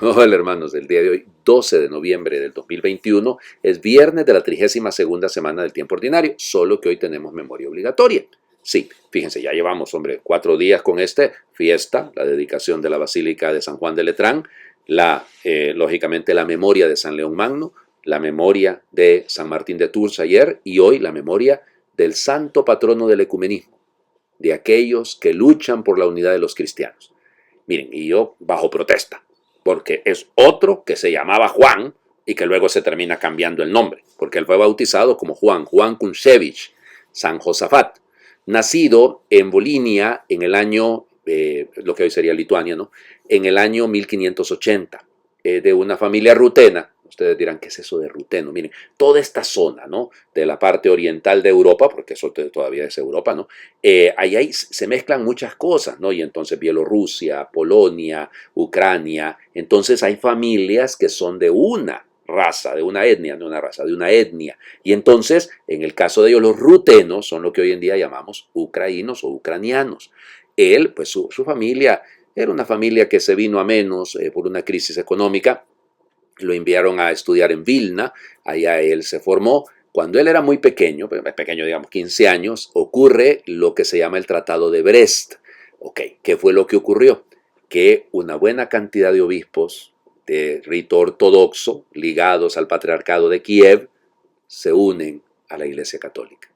Hola hermanos, el día de hoy, 12 de noviembre del 2021, es viernes de la 32ª semana del tiempo ordinario, solo que hoy tenemos memoria obligatoria. Sí, fíjense, ya llevamos, hombre, 4 días con esta fiesta, la dedicación de la Basílica de San Juan de Letrán, lógicamente la memoria de San León Magno, la memoria de San Martín de Tours ayer y hoy la memoria del santo patrono del ecumenismo, de aquellos que luchan por la unidad de los cristianos. Miren, y yo bajo protesta, porque es otro que se llamaba Juan y que luego se termina cambiando el nombre, porque él fue bautizado como Juan Kunchevich, San Josafat, nacido en Volinia en el año, lo que hoy sería Lituania, ¿no? En el año 1580, de una familia rutena. Ustedes dirán, ¿qué es eso de ruteno? Miren, toda esta zona, ¿no? De la parte oriental de Europa, porque eso todavía es Europa, ¿no? Ahí se mezclan muchas cosas, ¿no? Y entonces Bielorrusia, Polonia, Ucrania. Entonces hay familias que son de una raza, de una etnia, no una raza, de una etnia. Y entonces, en el caso de ellos, los rutenos son lo que hoy en día llamamos ucranianos o ucranianos. Él, pues su familia, era una familia que se vino a menos por una crisis económica. Lo enviaron a estudiar en Vilna, allá él se formó. Cuando él era muy pequeño, digamos 15 años, ocurre lo que se llama el Tratado de Brest. Ok, ¿qué fue lo que ocurrió? Que una buena cantidad de obispos de rito ortodoxo ligados al patriarcado de Kiev se unen a la Iglesia Católica.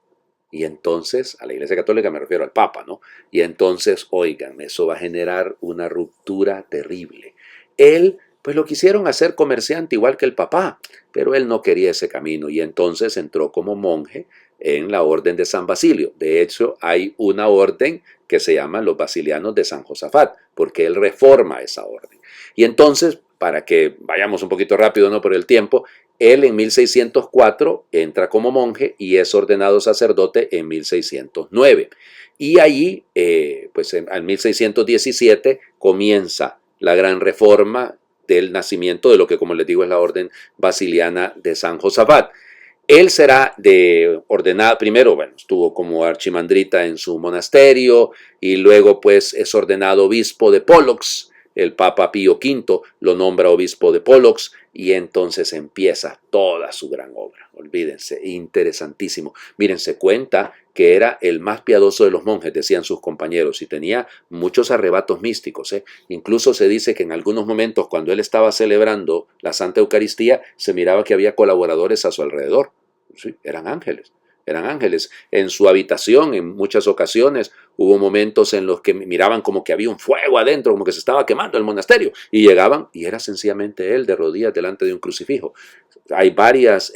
Y entonces, a la Iglesia Católica me refiero al Papa, ¿no? Y entonces, oigan, eso va a generar una ruptura terrible. Él pues lo quisieron hacer comerciante igual que el papá, pero él no quería ese camino y entonces entró como monje en la orden de San Basilio. De hecho, hay una orden que se llama los Basilianos de San Josafat, porque él reforma esa orden. Y entonces, para que vayamos un poquito rápido, no por el tiempo, él en 1604 entra como monje y es ordenado sacerdote en 1609. Y allí, pues en 1617 comienza la gran reforma del nacimiento de lo que, como les digo, es la orden basiliana de San Josafat. Él será ordenado, primero, bueno, estuvo como archimandrita en su monasterio y luego pues es ordenado obispo de Pólox. El Papa Pío V lo nombra obispo de Pólox y entonces empieza toda su gran obra. Olvídense, interesantísimo. Miren, se cuenta que era el más piadoso de los monjes, decían sus compañeros, y tenía muchos arrebatos místicos. Incluso se dice que en algunos momentos, cuando él estaba celebrando la Santa Eucaristía, se miraba que había colaboradores a su alrededor. Sí, eran ángeles. Eran ángeles. En su habitación, en muchas ocasiones, hubo momentos en los que miraban como que había un fuego adentro, como que se estaba quemando el monasterio. Y llegaban, y era sencillamente él de rodillas delante de un crucifijo. Hay varios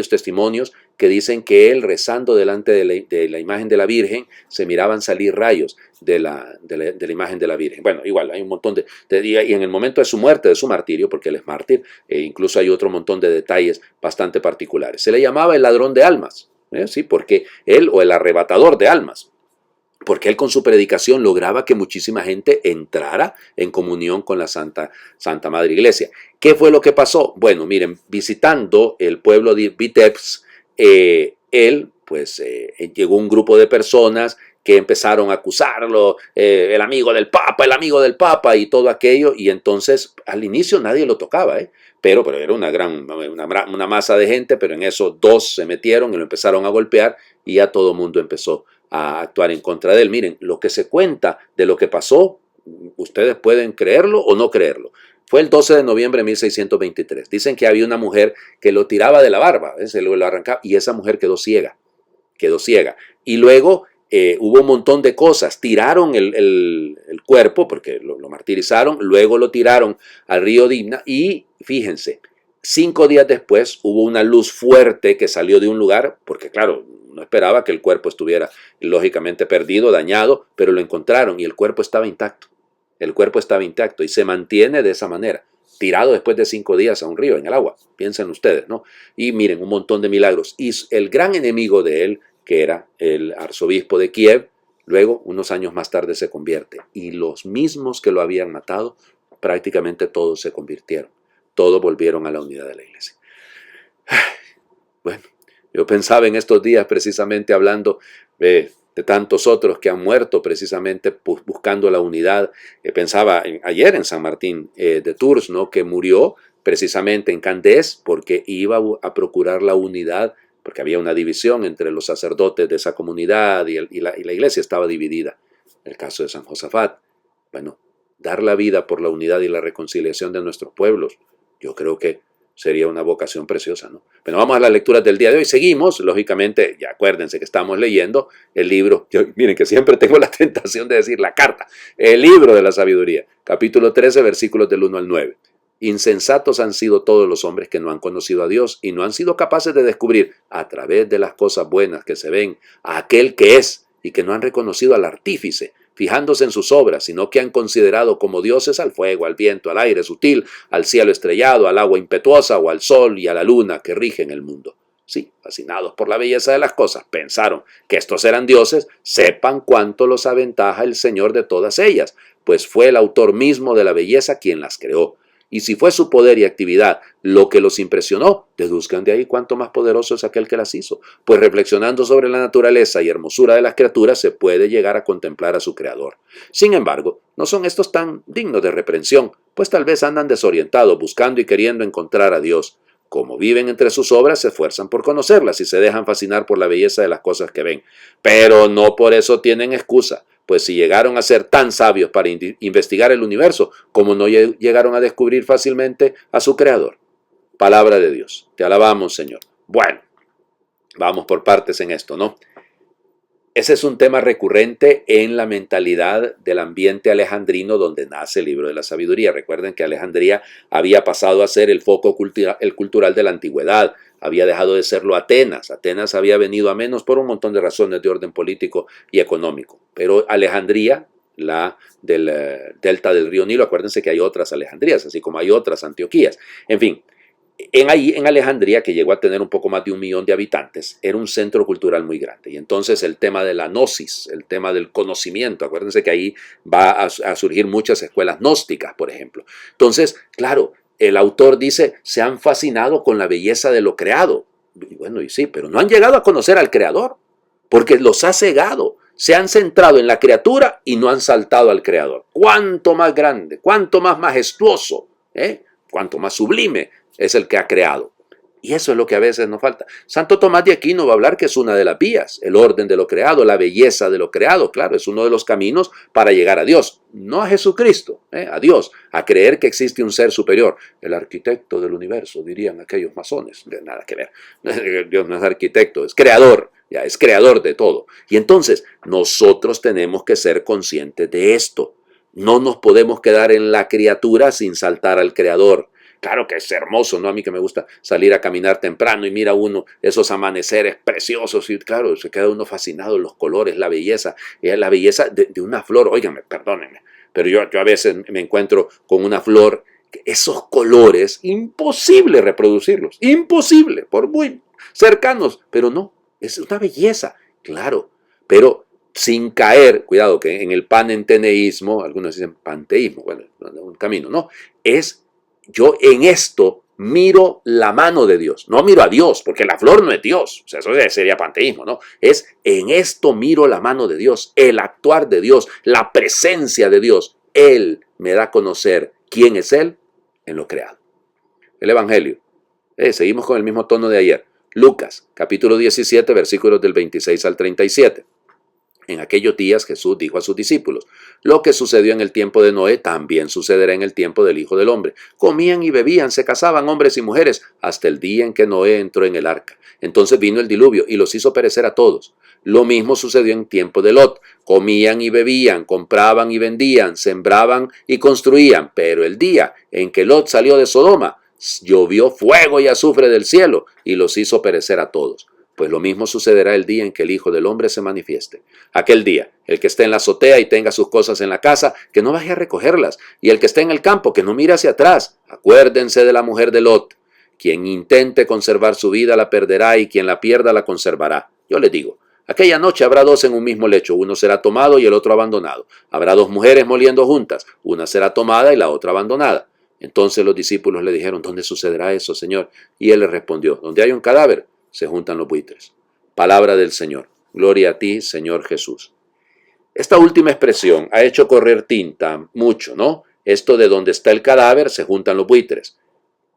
testimonios que dicen que él, rezando delante de la imagen de la Virgen, se miraban salir rayos de la imagen de la Virgen. Bueno, igual, hay un montón y en el momento de su muerte, de su martirio, porque él es mártir, incluso hay otro montón de detalles bastante particulares. Se le llamaba el ladrón de almas. Sí, porque él, o el arrebatador de almas, porque él con su predicación lograba que muchísima gente entrara en comunión con la Santa Madre Iglesia. ¿Qué fue lo que pasó? Bueno, miren, visitando el pueblo de Vitebsk, llegó un grupo de personas que empezaron a acusarlo, el amigo del Papa y todo aquello, y entonces al inicio nadie lo tocaba, pero era una masa de gente, pero en eso dos se metieron y lo empezaron a golpear y ya todo el mundo empezó a actuar en contra de él. Miren, lo que se cuenta de lo que pasó, ustedes pueden creerlo o no creerlo. Fue el 12 de noviembre de 1623. Dicen que había una mujer que lo tiraba de la barba, se lo arrancaba, y esa mujer quedó ciega. Y luego hubo un montón de cosas. Tiraron el cuerpo, porque lo martirizaron, luego lo tiraron al río Dimna y fíjense, 5 días después hubo una luz fuerte que salió de un lugar, porque claro, no esperaba que el cuerpo estuviera lógicamente perdido, dañado, pero lo encontraron y el cuerpo estaba intacto. El cuerpo estaba intacto y se mantiene de esa manera, tirado después de 5 días a un río, en el agua. Piensen ustedes, ¿no? Y miren, un montón de milagros. Y el gran enemigo de él, que era el arzobispo de Kiev, luego, unos años más tarde, se convierte. Y los mismos que lo habían matado, prácticamente todos se convirtieron. Todos volvieron a la unidad de la iglesia. Bueno, yo pensaba en estos días precisamente hablando, de tantos otros que han muerto precisamente buscando la unidad. Pensaba ayer en San Martín de Tours, ¿no?, que murió precisamente en Candés porque iba a procurar la unidad, porque había una división entre los sacerdotes de esa comunidad y la iglesia estaba dividida. El caso de San Josafat, bueno, dar la vida por la unidad y la reconciliación de nuestros pueblos, yo creo que sería una vocación preciosa, ¿no? Pero vamos a las lecturas del día de hoy. Seguimos, lógicamente, ya acuérdense que estamos leyendo el libro, miren que siempre tengo la tentación de decir la carta, el libro de la sabiduría, capítulo 13, versículos del 1 al 9. Insensatos han sido todos los hombres que no han conocido a Dios y no han sido capaces de descubrir a través de las cosas buenas que se ven a aquel que es y que no han reconocido al artífice, fijándose en sus obras, sino que han considerado como dioses al fuego, al viento, al aire sutil, al cielo estrellado, al agua impetuosa o al sol y a la luna que rigen el mundo. Sí, fascinados por la belleza de las cosas, pensaron que estos eran dioses. Sepan cuánto los aventaja el Señor de todas ellas, pues fue el autor mismo de la belleza quien las creó. Y si fue su poder y actividad lo que los impresionó, deduzcan de ahí cuánto más poderoso es aquel que las hizo. Pues reflexionando sobre la naturaleza y hermosura de las criaturas se puede llegar a contemplar a su creador. Sin embargo, no son estos tan dignos de reprensión, pues tal vez andan desorientados buscando y queriendo encontrar a Dios. Como viven entre sus obras, se esfuerzan por conocerlas y se dejan fascinar por la belleza de las cosas que ven. Pero no por eso tienen excusa. Pues si llegaron a ser tan sabios para investigar el universo, como no llegaron a descubrir fácilmente a su creador. Palabra de Dios. Te alabamos, Señor. Bueno, vamos por partes en esto, ¿no? Ese es un tema recurrente en la mentalidad del ambiente alejandrino donde nace el libro de la sabiduría. Recuerden que Alejandría había pasado a ser el foco cultural de la antigüedad. Había dejado de serlo Atenas. Atenas había venido a menos por un montón de razones de orden político y económico. Pero Alejandría, la del delta del río Nilo, acuérdense que hay otras Alejandrías, así como hay otras Antioquías. En fin, en Alejandría, que llegó a tener un poco más de 1 millón de habitantes, era un centro cultural muy grande. Y entonces el tema de la gnosis, el tema del conocimiento, acuérdense que ahí va a surgir muchas escuelas gnósticas, por ejemplo. Entonces, claro, el autor dice, se han fascinado con la belleza de lo creado. Y bueno, y sí, pero no han llegado a conocer al creador, porque los ha cegado. Se han centrado en la criatura y no han saltado al creador. ¿Cuánto más grande, cuánto más majestuoso, cuánto más sublime es el que ha creado? Y eso es lo que a veces nos falta. Santo Tomás de Aquino va a hablar que es una de las vías, el orden de lo creado, la belleza de lo creado. Claro, es uno de los caminos para llegar a Dios. No a Jesucristo, a Dios, a creer que existe un ser superior. El arquitecto del universo, dirían aquellos masones. Nada que ver. Dios no es arquitecto, es creador. Ya es creador de todo. Y entonces nosotros tenemos que ser conscientes de esto. No nos podemos quedar en la criatura sin saltar al creador. Claro que es hermoso, ¿no? A mí que me gusta salir a caminar temprano y mira uno esos amaneceres preciosos y claro, se queda uno fascinado, los colores, la belleza de una flor. Óiganme, perdónenme, pero yo a veces me encuentro con una flor, esos colores, imposible reproducirlos, imposible, por muy cercanos, pero no, es una belleza, claro, pero sin caer, cuidado que en el panenteneísmo, algunos dicen panteísmo, bueno, un camino, no, es yo en esto miro la mano de Dios, no miro a Dios, porque la flor no es Dios, o sea, eso sería panteísmo, ¿no? Es en esto miro la mano de Dios, el actuar de Dios, la presencia de Dios. Él me da a conocer quién es Él en lo creado. El Evangelio. Seguimos con el mismo tono de ayer. Lucas, capítulo 17, versículos del 26 al 37. En aquellos días Jesús dijo a sus discípulos, lo que sucedió en el tiempo de Noé también sucederá en el tiempo del Hijo del Hombre. Comían y bebían, se casaban hombres y mujeres, hasta el día en que Noé entró en el arca. Entonces vino el diluvio y los hizo perecer a todos. Lo mismo sucedió en tiempo de Lot. Comían y bebían, compraban y vendían, sembraban y construían. Pero el día en que Lot salió de Sodoma, llovió fuego y azufre del cielo y los hizo perecer a todos. Pues lo mismo sucederá el día en que el Hijo del Hombre se manifieste. Aquel día, el que esté en la azotea y tenga sus cosas en la casa, que no vaya a recogerlas, y el que esté en el campo, que no mire hacia atrás. Acuérdense de la mujer de Lot. Quien intente conservar su vida la perderá, y quien la pierda la conservará. Yo les digo, aquella noche habrá dos en un mismo lecho, uno será tomado y el otro abandonado. Habrá dos mujeres moliendo juntas, una será tomada y la otra abandonada. Entonces los discípulos le dijeron, ¿dónde sucederá eso, Señor? Y él les respondió, donde hay un cadáver, se juntan los buitres. Palabra del Señor. Gloria a ti, Señor Jesús. Esta última expresión ha hecho correr tinta mucho, ¿no? Esto de donde está el cadáver se juntan los buitres.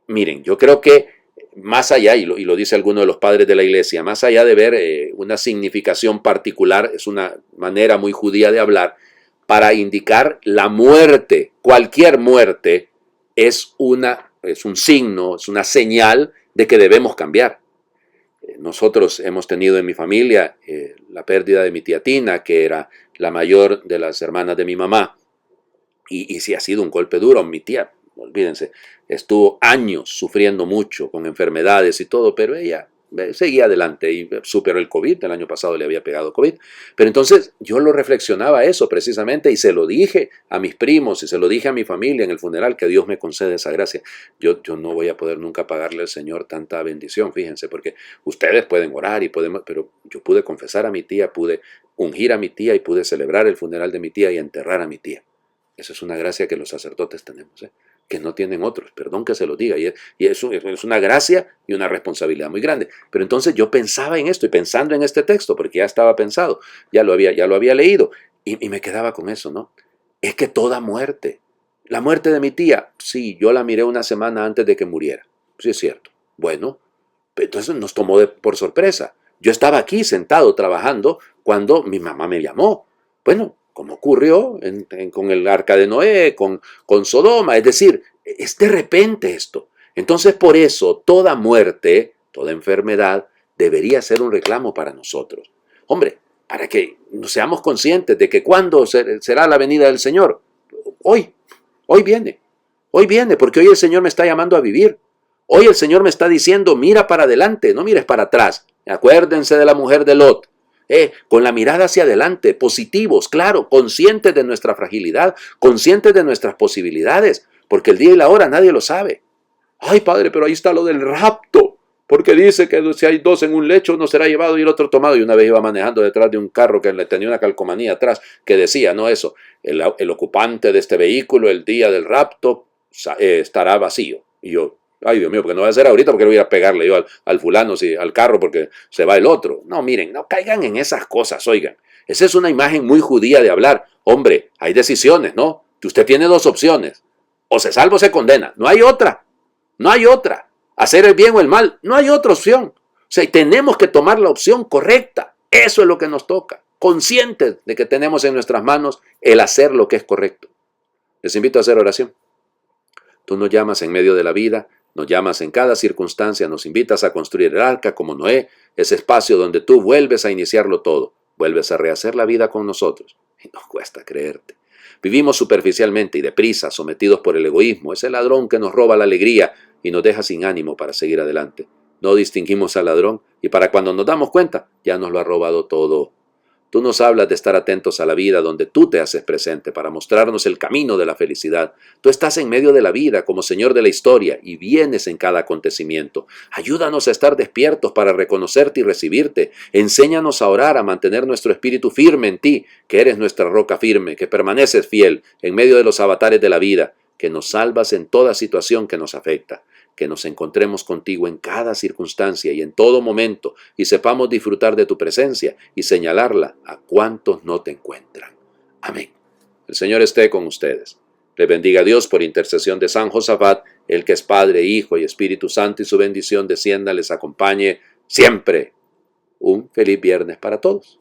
Miren, yo creo que más allá, y lo dice alguno de los padres de la iglesia, más allá de ver una significación particular, es una manera muy judía de hablar, para indicar la muerte, cualquier muerte, es un signo, es una señal de que debemos cambiar. Nosotros hemos tenido en mi familia la pérdida de mi tía Tina, que era la mayor de las hermanas de mi mamá, y sí ha sido un golpe duro. Mi tía, olvídense, estuvo años sufriendo mucho con enfermedades y todo, pero ella seguía adelante y superó el COVID. El año pasado le había pegado COVID. Pero entonces yo lo reflexionaba eso precisamente y se lo dije a mis primos y se lo dije a mi familia en el funeral, que Dios me concede esa gracia. Yo no voy a poder nunca pagarle al Señor tanta bendición, fíjense, porque ustedes pueden orar y podemos, pero yo pude confesar a mi tía, pude ungir a mi tía y pude celebrar el funeral de mi tía y enterrar a mi tía. Esa es una gracia que los sacerdotes tenemos, que no tienen otros, perdón que se lo diga, y eso es una gracia y una responsabilidad muy grande. Pero entonces yo pensaba en esto y pensando en este texto, porque ya estaba pensado, ya lo había leído, y me quedaba con eso, ¿no? Es que toda muerte, la muerte de mi tía, sí, yo la miré una semana antes de que muriera, sí es cierto. Bueno, entonces nos tomó por sorpresa. Yo estaba aquí sentado trabajando cuando mi mamá me llamó. Bueno, como ocurrió con el arca de Noé, con Sodoma, es decir, es de repente esto. Entonces por eso toda muerte, toda enfermedad debería ser un reclamo para nosotros. Hombre, para que seamos conscientes de que cuándo será la venida del Señor. Hoy viene, porque hoy el Señor me está llamando a vivir. Hoy el Señor me está diciendo, mira para adelante, no mires para atrás. Acuérdense de la mujer de Lot. Con la mirada hacia adelante, positivos, claro, conscientes de nuestra fragilidad, conscientes de nuestras posibilidades, porque el día y la hora nadie lo sabe. Ay, padre, pero ahí está lo del rapto, porque dice que si hay dos en un lecho, uno será llevado y el otro tomado. Y una vez iba manejando detrás de un carro que le tenía una calcomanía atrás que decía, no eso, el ocupante de este vehículo el día del rapto estará vacío. Y yo, ay Dios mío, porque no va a ser ahorita porque no voy a pegarle yo al fulano, al carro porque se va el otro. No, miren, no caigan en esas cosas, oigan. Esa es una imagen muy judía de hablar. Hombre, hay decisiones, ¿no? Que usted tiene dos opciones. O se salva o se condena. No hay otra. No hay otra. Hacer el bien o el mal. No hay otra opción. O sea, tenemos que tomar la opción correcta. Eso es lo que nos toca. Conscientes de que tenemos en nuestras manos el hacer lo que es correcto. Les invito a hacer oración. Tú nos llamas en medio de la vida, nos llamas en cada circunstancia, nos invitas a construir el arca como Noé, ese espacio donde tú vuelves a iniciarlo todo, vuelves a rehacer la vida con nosotros. Y nos cuesta creerte. Vivimos superficialmente y deprisa, sometidos por el egoísmo, ese ladrón que nos roba la alegría y nos deja sin ánimo para seguir adelante. No distinguimos al ladrón y para cuando nos damos cuenta, ya nos lo ha robado todo. Tú nos hablas de estar atentos a la vida donde tú te haces presente para mostrarnos el camino de la felicidad. Tú estás en medio de la vida como Señor de la historia y vienes en cada acontecimiento. Ayúdanos a estar despiertos para reconocerte y recibirte. Enséñanos a orar, a mantener nuestro espíritu firme en ti, que eres nuestra roca firme, que permaneces fiel en medio de los avatares de la vida, que nos salvas en toda situación que nos afecta. Que nos encontremos contigo en cada circunstancia y en todo momento y sepamos disfrutar de tu presencia y señalarla a cuantos no te encuentran. Amén. El Señor esté con ustedes. Les bendiga Dios por intercesión de San Josafat, el que es Padre, Hijo y Espíritu Santo, y su bendición descienda, les acompañe siempre. Un feliz viernes para todos.